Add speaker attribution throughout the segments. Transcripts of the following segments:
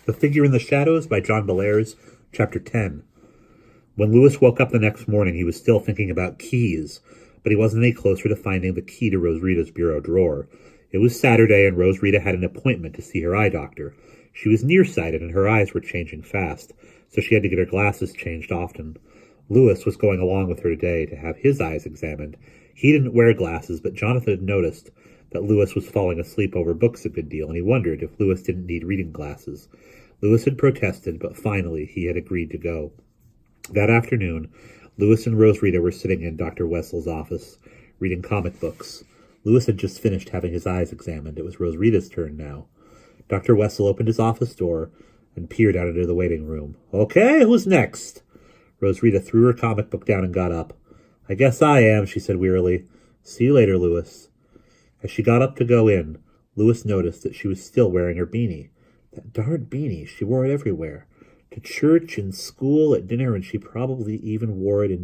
Speaker 1: The Figure in the Shadows by John Bellairs, Chapter 10. When Lewis woke up the next morning, he was still thinking about keys, but he wasn't any closer to finding the key to Rosrita's bureau drawer. It was Saturday, and Rosrita had an appointment to see her eye doctor. She was nearsighted, and her eyes were changing fast, so she had to get her glasses changed often. Lewis was going along with her today to have his eyes examined. He didn't wear glasses, but Jonathan had noticed that Lewis was falling asleep over books a good deal, and he wondered if Lewis didn't need reading glasses. Lewis had protested, but finally he had agreed to go. That afternoon, Lewis and Rosrita were sitting in Dr. Wessel's office, reading comic books. Lewis had just finished having his eyes examined. It was Rosrita's turn now. Dr. Wessel opened his office door and peered out into the waiting room. "Okay, who's next?" Rosrita threw her comic book down and got up. "I guess I am," she said wearily. "See you later, Lewis." As she got up to go in, Lewis noticed that she was still wearing her beanie. That darn beanie, she wore it everywhere. To church, in school, at dinner, and she probably even wore it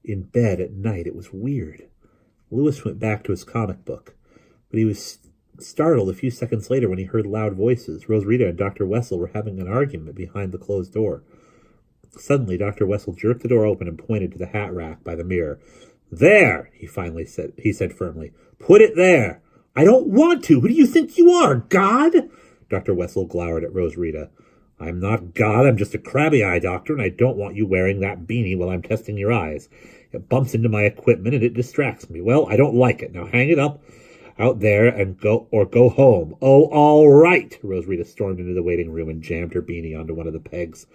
Speaker 1: in bed at night. It was weird. Lewis went back to his comic book, but he was startled a few seconds later when he heard loud voices. Rosrita and Dr. Wessel were having an argument behind the closed door. Suddenly, Dr. Wessel jerked the door open and pointed to the hat rack by the mirror. "There," he said firmly. "Put it there." "I don't want to. Who do you think you are, God?" Dr. Wessel glowered at Rosrita. "I'm not God. I'm just a crabby eye doctor, and I don't want you wearing that beanie while I'm testing your eyes. It bumps into my equipment, and it distracts me. Well, I don't like it. Now hang it up out there and go home." "Oh, all right." Rosrita stormed into the waiting room and jammed her beanie onto one of the pegs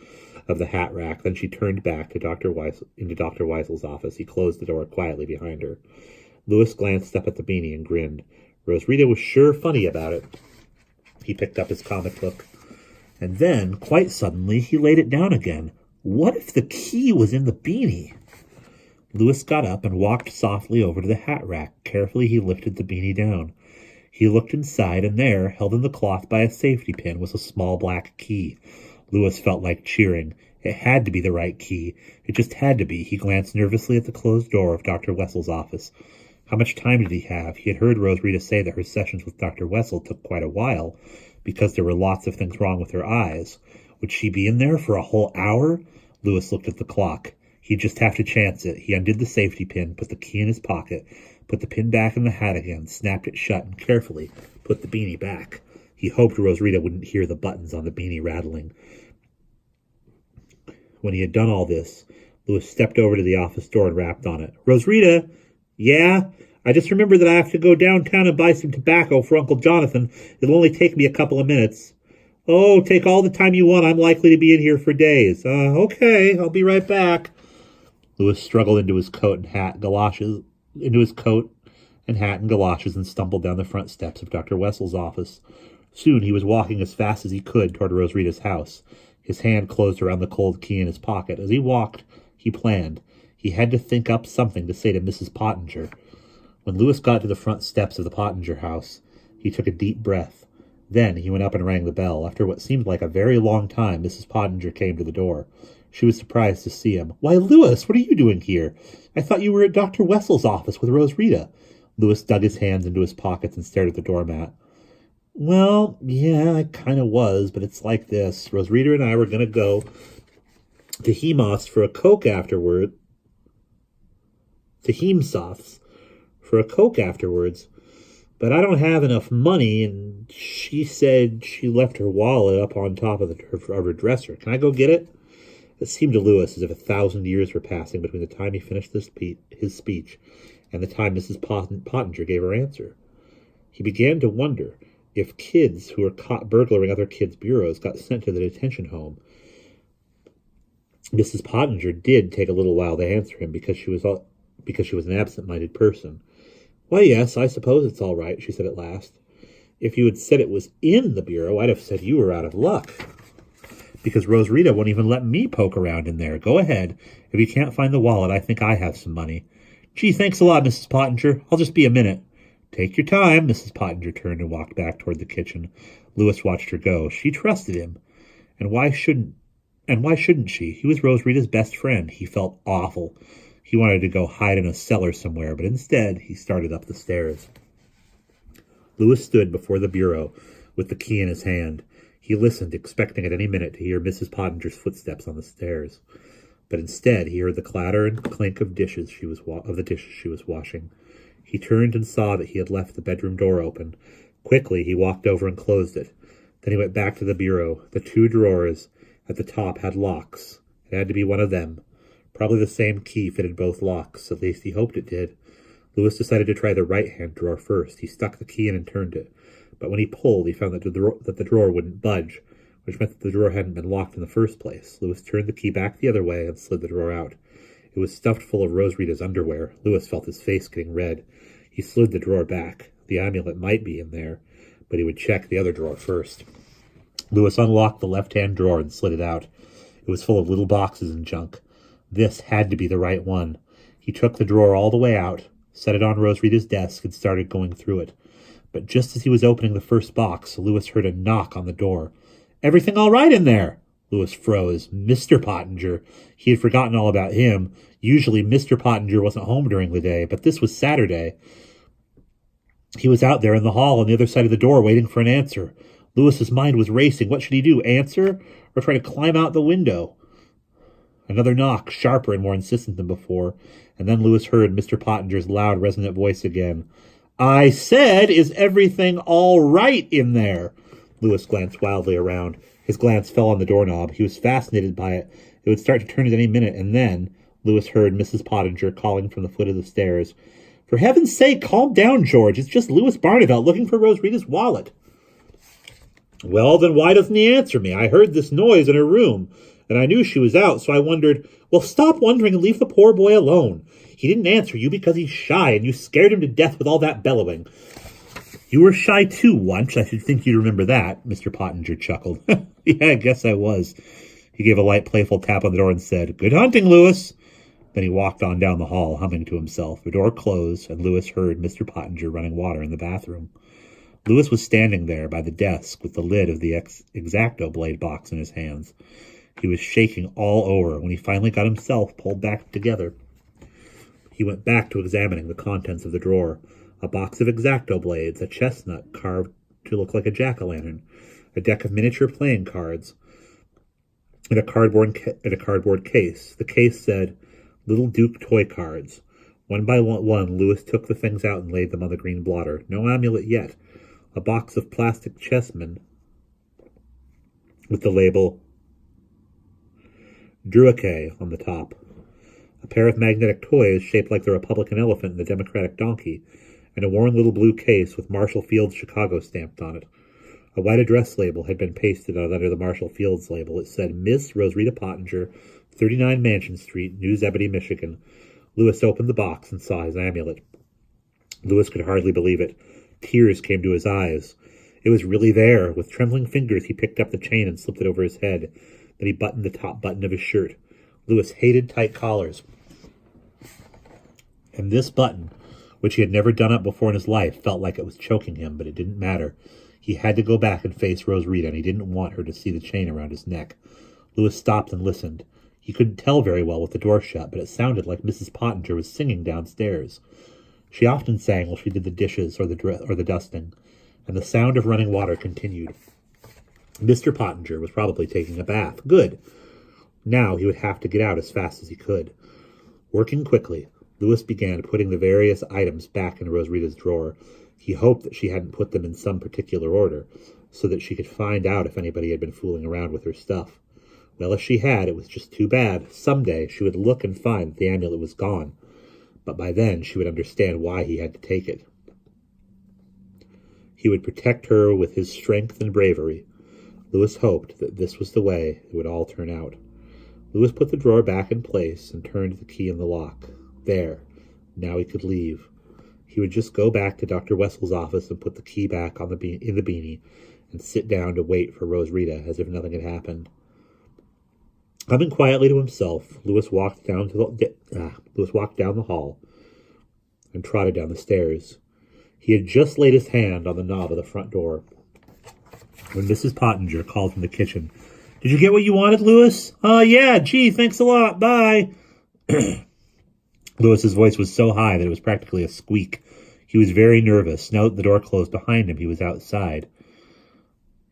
Speaker 1: of the hat rack. Then she turned back to Dr. Weissel's office. He closed the door quietly behind her. Lewis glanced up at the beanie and grinned. Rosrita was sure funny about it. He picked up his comic book, and then, quite suddenly, he laid it down again. What if the key was in the beanie? Lewis got up and walked softly over to the hat rack. Carefully, he lifted the beanie down. He looked inside, and there, held in the cloth by a safety pin, was a small black key. Lewis felt like cheering. It had to be the right key. It just had to be. He glanced nervously at the closed door of Dr. Wessel's office. How much time did he have? He had heard Rosrita say that her sessions with Dr. Wessel took quite a while, because there were lots of things wrong with her eyes. Would she be in there for a whole hour? Lewis looked at the clock. He'd just have to chance it. He undid the safety pin, put the key in his pocket, put the pin back in the hat again, snapped it shut, and carefully put the beanie back. He hoped Rosrita wouldn't hear the buttons on the beanie rattling. When he had done all this, Lewis stepped over to the office door and rapped on it. "Rosrita?" "Yeah? I just remembered that I have to go downtown and buy some tobacco for Uncle Jonathan. It'll only take me a couple of minutes." "Oh, take all the time you want. I'm likely to be in here for days." Okay, I'll be right back." Lewis struggled into his coat and hat and galoshes, and stumbled down the front steps of Dr. Wessel's office. Soon he was walking as fast as he could toward Rosrita's house. His hand closed around the cold key in his pocket. As he walked, he planned. He had to think up something to say to Mrs. Pottinger. When Lewis got to the front steps of the Pottinger house, he took a deep breath. Then he went up and rang the bell. After what seemed like a very long time, Mrs. Pottinger came to the door. She was surprised to see him. "Why, Lewis, what are you doing here? I thought you were at Dr. Wessel's office with Rosrita." Lewis dug his hands into his pockets and stared at the doormat. "Well, yeah, I kind of was, but it's like this. Rosrita and I were going to go to Hemsofts for a Coke afterwards, but I don't have enough money, and she said she left her wallet up on top of her dresser. Can I go get it?" It seemed to Lewis as if 1,000 years were passing between the time he finished his speech and the time Mrs. Pottinger gave her answer. He began to wonder if kids who were caught burglaring other kids' bureaus got sent to the detention home. Mrs. Pottinger did take a little while to answer him because she was an absent-minded person. "Why, yes, I suppose it's all right," she said at last. "If you had said it was in the bureau, I'd have said you were out of luck, because Rosrita won't even let me poke around in there. Go ahead. If you can't find the wallet, I think I have some money." "Gee, thanks a lot, Mrs. Pottinger. I'll just be a minute." "Take your time." Mrs. Pottinger turned and walked back toward the kitchen. Lewis watched her go. She trusted him. And why shouldn't she? He was Rosrita's best friend. He felt awful. He wanted to go hide in a cellar somewhere, but instead he started up the stairs. Lewis stood before the bureau with the key in his hand. He listened, expecting at any minute to hear Mrs. Pottinger's footsteps on the stairs. But instead he heard the clatter and clink of the dishes she was washing. He turned and saw that he had left the bedroom door open. Quickly he walked over and closed it. Then he went back to the bureau. The 2 drawers at the top had locks. It had to be one of them. Probably the same key fitted both locks. At least he hoped it did. Lewis decided to try the right-hand drawer first. He stuck the key in and turned it. But when he pulled, he found that the drawer wouldn't budge, which meant that the drawer hadn't been locked in the first place. Lewis turned the key back the other way and slid the drawer out. It was stuffed full of Rose Rita's underwear. Lewis felt his face getting red. He slid the drawer back. The amulet might be in there, but he would check the other drawer first. Lewis unlocked the left-hand drawer and slid it out. It was full of little boxes and junk. This had to be the right one. He took the drawer all the way out, set it on Rose Rita's desk, and started going through it. But just as he was opening the first box, Lewis heard a knock on the door. "Everything all right in there?" Lewis froze. Mr. Pottinger. He had forgotten all about him. Usually Mr. Pottinger wasn't home during the day, but this was Saturday. He was out there in the hall on the other side of the door waiting for an answer. Lewis's mind was racing. What should he do, answer or try to climb out the window? Another knock, sharper and more insistent than before, and then Lewis heard Mr. Pottinger's loud, resonant voice again. "I said, is everything all right in there?" Lewis glanced wildly around. His glance fell on the doorknob. He was fascinated by it. It would start to turn at any minute, and then Lewis heard Mrs. Pottinger calling from the foot of the stairs. "For heaven's sake, calm down, George. It's just Louis Barnevelt looking for Rose Rita's wallet." "Well, then why doesn't he answer me? I heard this noise in her room, and I knew she was out, so I wondered." "Well, stop wondering and leave the poor boy alone. He didn't answer you because he's shy, and you scared him to death with all that bellowing." "You were shy too once. I should think you'd remember that," Mr. Pottinger chuckled. "Yeah, I guess I was." He gave a light, playful tap on the door and said, "Good hunting, Lewis." Then he walked on down the hall, humming to himself. The door closed, and Lewis heard Mr. Pottinger running water in the bathroom. Lewis was standing there by the desk with the lid of the X-Acto blade box in his hands. He was shaking all over. When he finally got himself pulled back together, he went back to examining the contents of the drawer. A box of X-Acto blades, a chestnut carved to look like a jack-o'-lantern, a deck of miniature playing cards, and a cardboard case. The case said, "Little Duke toy cards." One by one, Lewis took the things out and laid them on the green blotter. No amulet yet. A box of plastic chessmen with the label Druake on the top. A pair of magnetic toys shaped like the Republican elephant and the Democratic donkey, and a worn little blue case with Marshall Field's Chicago stamped on it. A white address label had been pasted on under the Marshall Fields label. It said, "Miss Rose Rita Pottinger, 39 Mansion Street, New Zebedee, Michigan." Lewis opened the box and saw his amulet. Lewis could hardly believe it. Tears came to his eyes. It was really there. With trembling fingers, he picked up the chain and slipped it over his head. Then he buttoned the top button of his shirt. Lewis hated tight collars. And this button, which he had never done up before in his life, felt like it was choking him, but it didn't matter. He had to go back and face Rose Rita, and he didn't want her to see the chain around his neck. Lewis stopped and listened. He couldn't tell very well with the door shut, but it sounded like Mrs. Pottinger was singing downstairs. She often sang while she did the dishes or the dusting, and the sound of running water continued. Mr. Pottinger was probably taking a bath. Good. Now he would have to get out as fast as he could. Working quickly, Lewis began putting the various items back in Rose Rita's drawer. He hoped that she hadn't put them in some particular order, so that she could find out if anybody had been fooling around with her stuff. Well, if she had, it was just too bad. Someday she would look and find that the amulet was gone. But by then she would understand why he had to take it. He would protect her with his strength and bravery. Lewis hoped that this was the way it would all turn out. Lewis put the drawer back in place and turned the key in the lock. There. Now he could leave. He would just go back to Dr. Wessel's office and put the key back on in the beanie and sit down to wait for Rose Rita as if nothing had happened. Humming quietly to himself, Lewis walked down the hall and trotted down the stairs. He had just laid his hand on the knob of the front door when Mrs. Pottinger called from the kitchen. "Did you get what you wanted, Lewis?" Yeah, gee, thanks a lot, bye." Lewis's voice was so high that it was practically a squeak. He was very nervous. Now that the door closed behind him, he was outside.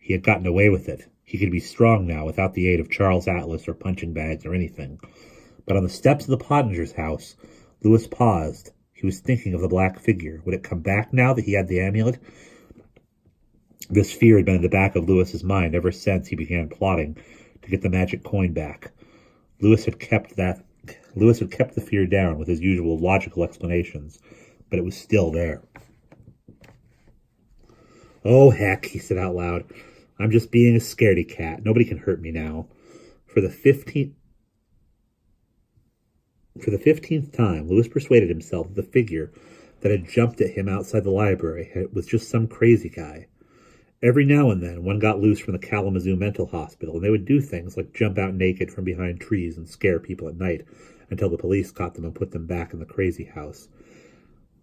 Speaker 1: He had gotten away with it. He could be strong now without the aid of Charles Atlas or punching bags or anything. But on the steps of the Pottingers' house, Lewis paused. He was thinking of the black figure. Would it come back now that he had the amulet? This fear had been in the back of Lewis's mind ever since he began plotting to get the magic coin back. Lewis had kept the fear down with his usual logical explanations, but it was still there. "Oh, heck," he said out loud. "I'm just being a scaredy cat. Nobody can hurt me now." For the 15th time, Lewis persuaded himself that the figure that had jumped at him outside the library was just some crazy guy. Every now and then, one got loose from the Kalamazoo Mental Hospital, and they would do things like jump out naked from behind trees and scare people at night until the police caught them and put them back in the crazy house.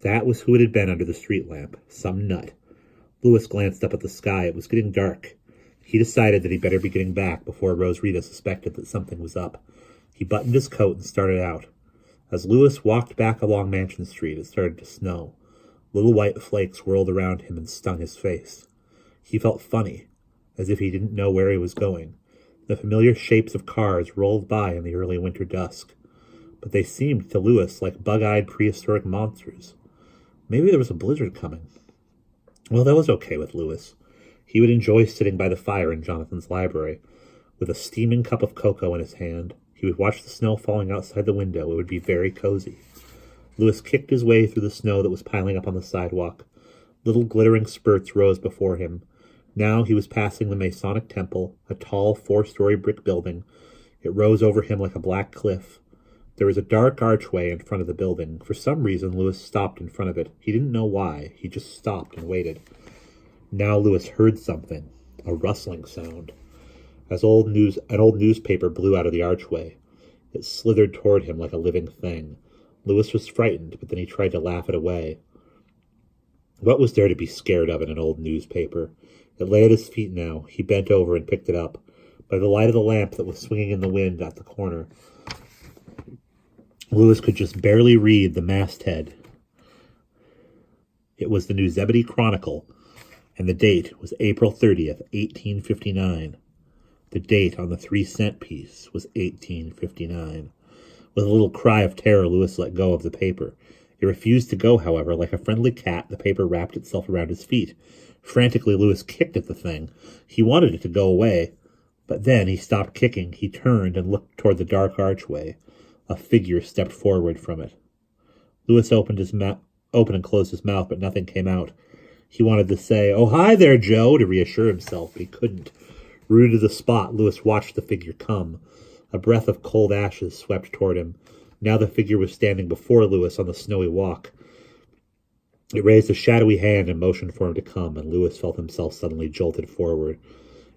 Speaker 1: That was who it had been under the street lamp, some nut. Lewis glanced up at the sky. It was getting dark. He decided that he'd better be getting back before Rosita suspected that something was up. He buttoned his coat and started out. As Lewis walked back along Mansion Street, it started to snow. Little white flakes whirled around him and stung his face. He felt funny, as if he didn't know where he was going. The familiar shapes of cars rolled by in the early winter dusk, but they seemed to Lewis like bug-eyed prehistoric monsters. Maybe there was a blizzard coming. Well, that was okay with Lewis. He would enjoy sitting by the fire in Jonathan's library, with a steaming cup of cocoa in his hand. He would watch the snow falling outside the window. It would be very cozy. Lewis kicked his way through the snow that was piling up on the sidewalk. Little glittering spurts rose before him. Now he was passing the Masonic Temple, a tall 4-story brick building. It rose over him like a black cliff. There was a dark archway in front of the building. For some reason, Lewis stopped in front of it. He didn't know why. He just stopped and waited. Now Lewis heard something, a rustling sound. An old newspaper blew out of the archway. It slithered toward him like a living thing. Lewis was frightened, but then he tried to laugh it away. What was there to be scared of in an old newspaper? It lay at his feet now. He bent over and picked it up. By the light of the lamp that was swinging in the wind at the corner, Lewis could just barely read the masthead. It was the New Zebedee Chronicle, and the date was April 30th, 1859. The date on the 3-cent piece was 1859. With a little cry of terror, Lewis let go of the paper. It refused to go, however. Like a friendly cat, the paper wrapped itself around his feet. Frantically, Lewis kicked at the thing. He wanted it to go away, but then he stopped kicking. He turned and looked toward the dark archway. A figure stepped forward from it. Lewis opened and closed his mouth, but nothing came out. He wanted to say, "Oh, hi there, Joe," to reassure himself, but he couldn't. Rooted to the spot, Lewis watched the figure come. A breath of cold ashes swept toward him. Now the figure was standing before Lewis on the snowy walk. It raised a shadowy hand and motioned for him to come, and Lewis felt himself suddenly jolted forward.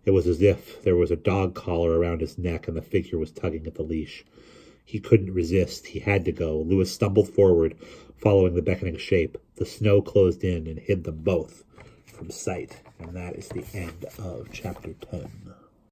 Speaker 1: It was as if there was a dog collar around his neck and the figure was tugging at the leash. He couldn't resist. He had to go. Lewis stumbled forward, following the beckoning shape. The snow closed in and hid them both from sight. And that is the end of Chapter 10.